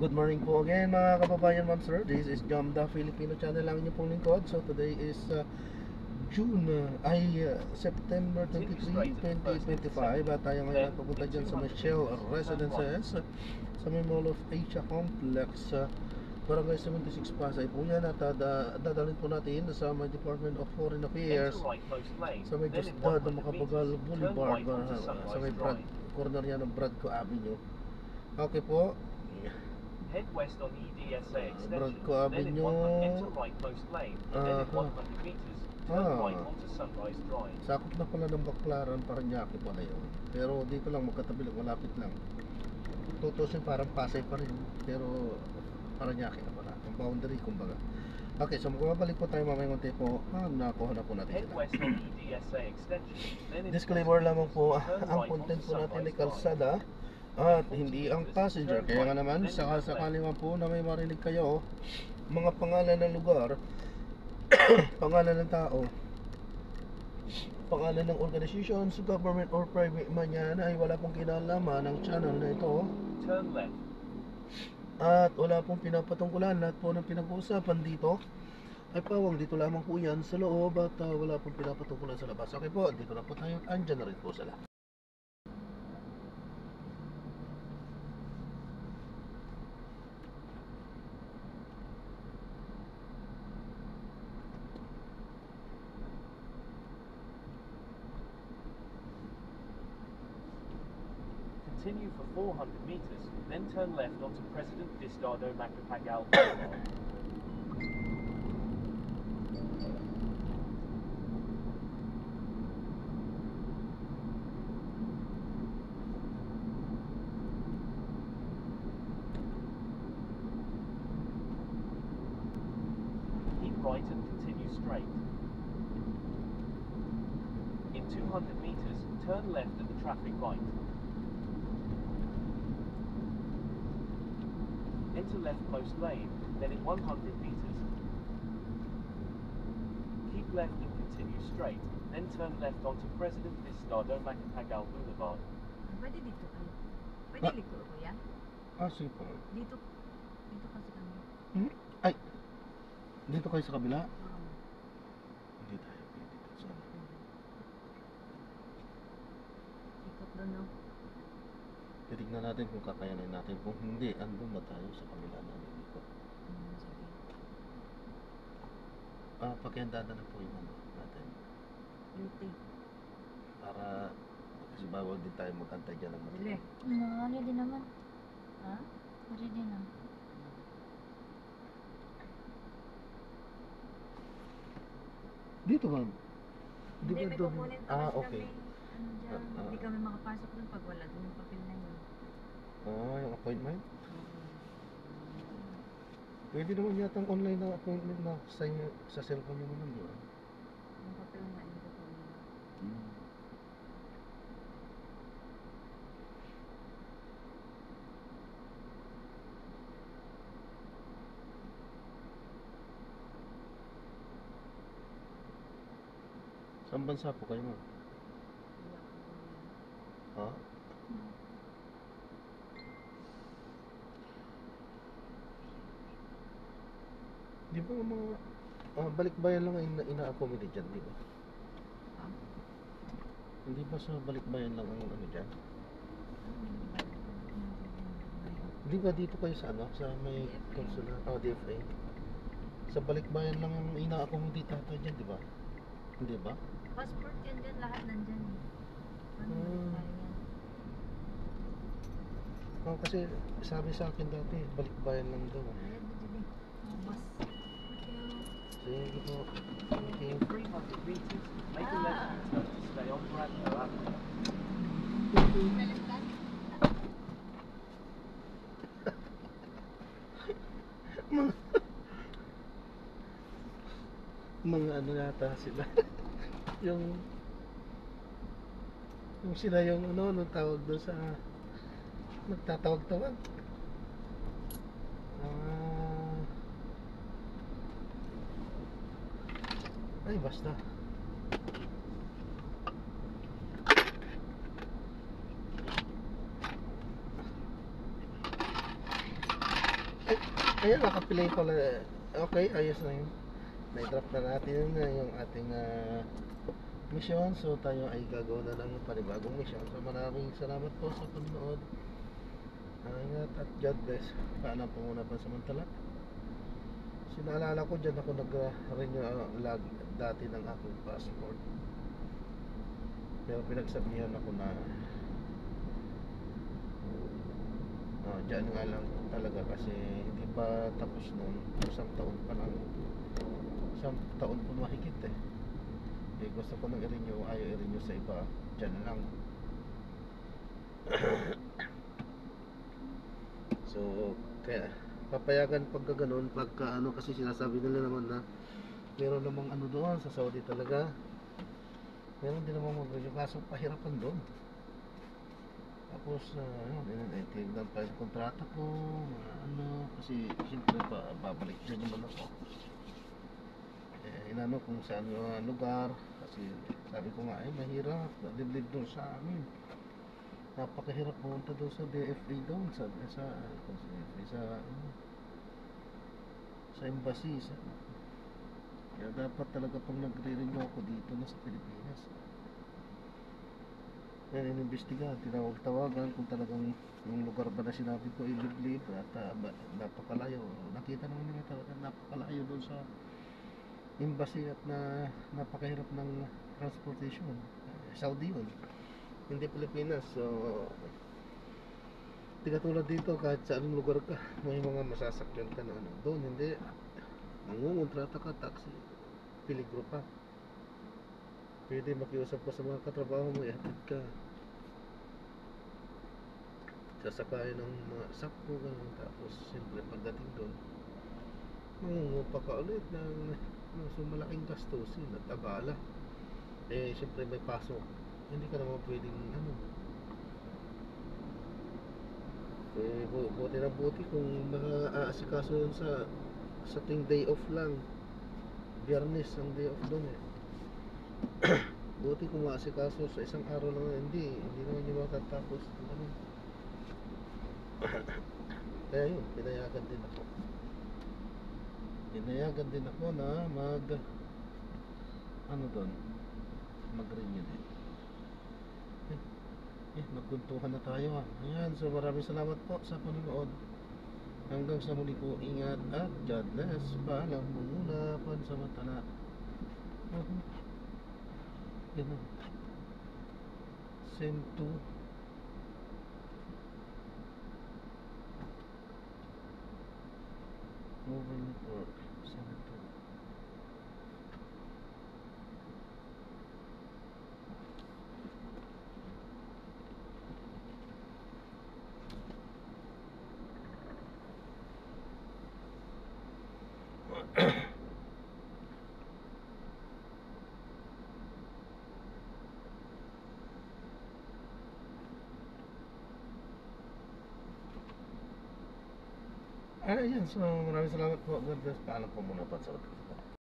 Good morning po again mga kababayan, ma'am sir. This is Jam the Filipino channel lang inyong pong lingkod. So today is September 23, 2025 at tayo ngayon pupunta dyan sa Michelle Residences sa may Mall of Asia Complex, Barangay 76 Pasay po yan, at dadalhin po natin sa may Department of Foreign Affairs sa may Gustad ng Macapagal Boulevard, sa may corner yan ng Bradco Avenue. Okay po. Head west on EDSA extension, Bradco then in Avenue. 100 enter right most lane, then in 100 meters, turn right onto Sunrise Drive. Sakop na pala ng Baclaran, Parañaque pala yun. Pero dito lang, magkatabi lang, malapit lang. Tutusin parang Pasay pa rin, pero Parañaque na pala. Ang boundary, kumbaga. Okay, so magbabalik po tayo mamayang unti po. Nakuha na po natin Head sila. west on EDSA extension, then in Disclaimer lamang po, ang content po natin ay kalsada at hindi ang passenger. Kaya nga naman, sakali man po na may marinig kayo mga pangalan ng lugar, pangalan ng tao, pangalan ng organizations, government or private man yan, ay wala pong kinalaman ng channel na ito. turn left. At wala pong pinapatungkulan. Lahat po ng pinag-uusapan dito ay pawang dito lamang po yan sa loob, at wala pong pinapatungkulan sa labas. Okay po, dito na po tayo. Andyan na rin po sila. Continue for 400 meters, then turn left onto President Diosdado Macapagal Boulevard. Keep right and continue straight. In 200 meters, turn left at the traffic light. Enter leftmost lane, then in 100 meters. Keep left and continue straight, then turn left onto President Diosdado Macapagal Boulevard. Pwede dito kayo. Pwede dito ko yan. Sige po. Dito kasi kami. Ay, dito kayo sa kabila? Oo. Hindi tayo pwede dito sa Ikot doon, no? titignan natin kung kakayanin natin. Kung hindi, andun na tayo sa kabila na dito. Sige. Pakiandada na po yung ano natin. Beauty. Para, kasi bawal din tayo magkantay dyan ng Dili. matigas. Ready naman. Ha? Ready na. Dito ma'am. Di Hindi, ba may doon? kukunin pa kasi Okay. kami. Ano dyan. Hindi kami makapasok doon pag wala doon yung papel na yun. Yung appointment? Pwede naman yata ang online na appointment na sign sa cellphone nyo naman, di ba? Yung papel na yun kukunin. Saan bansa po kayo ma'am? Hindi ako kukunin. Ha? Di ba mga balikbayan lang ang ina-accommodate dyan, di ba? Ha? Hindi ba sa balikbayan lang ang ano dyan? Di ba dito kayo sa ano? Sa may consular, DFA? Sa balikbayan lang ang ina-accommodate ata dyan, di ba? Hindi ba? Passport yan dyan, lahat nandyan eh. Ano tayo yan? Kasi sabi sa akin dati, balikbayan lang daw. Ayan, dili. Bus. Sige po. Thank you. 300 meters, make a left U-turn to stay on Bradco Avenue. Mga ano yata sila. yung sila yung ano, nung tawag doon sa nagtatawag-tawag. Ay basta. Ayan, nakapilay pala. Okay, ayos na yun. Na-drop na natin na yung ating mission. So tayo ay gagawa na ng panibagong mission. So maraming salamat po sa panonood. Ingat at God bless. Paalam po muna pansamantala. Sinaalala ko dyan ako nag-renew dati ng aking passport. Pero pinagsabihan ako na dyan nga lang talaga kasi hindi pa tapos noon. Isang taon pa lang. Isang taon pa mahigit eh. Gusto ko nang i-renew, ayaw i-renew sa iba. Dyan lang. So kaya papayagan pagka ganun, pagka ano, kasi sinasabi nila naman na meron namang ano doon sa Saudi talaga, meron din namang mag-renew, kaso pahirapan doon. Tapos tinignan pa yung kontrata ko, ano, kasi siyempre babalik dyan naman ako. Inano kung saan yung lugar, kasi sabi ko nga mahirap, liblib doon sa amin. Napakahirap pumunta doon sa DFA doon, sa embassy. Kaya dapat talaga pag nagre-renew ako dito na sa Pilipinas. Yan, inimbestigahan, tinawag-tawagan kung talagang yung lugar ba na sinabi ko i-liblib at napakalayo. Nakita naman nila talaga napakalayo doon sa embassy at napakahirap ng transportation. Saudi yun, hindi Pilipinas. So di katulad dito, kahit sa anong lugar ka may mga masasakyan ka na ano. Doon hindi, mangungontrata ka, taxi, peligro pa. Pwede makiusap ka sa mga katrabaho mo, ihatid ka, sasakay ng mga sakpo, ganun. Tapos siyempre pagdating doon, mangungupa ka ulit ng so malaking gastusin at abala. Siyempre may pasok, hindi ka naman pwedeng ano. Buti na buti kung naka-aasikaso yun sa ting day off lang. Biyernes ang day off doon eh. Buti kung maasikaso sa isang araw lang, hindi naman yung matatapos ano. Kaya yun, pinayagan din ako na mag-renew din. Nagkuntuhan na tayo Ayan, so maraming salamat po sa panonood. Hanggang sa muli po, ingat at God bless. Paalam po muna, pansamantala. Ganun. Send to mobile network. Send to Ayan, so maraming salamat po. God bless. Paalam po muna, pansamantala.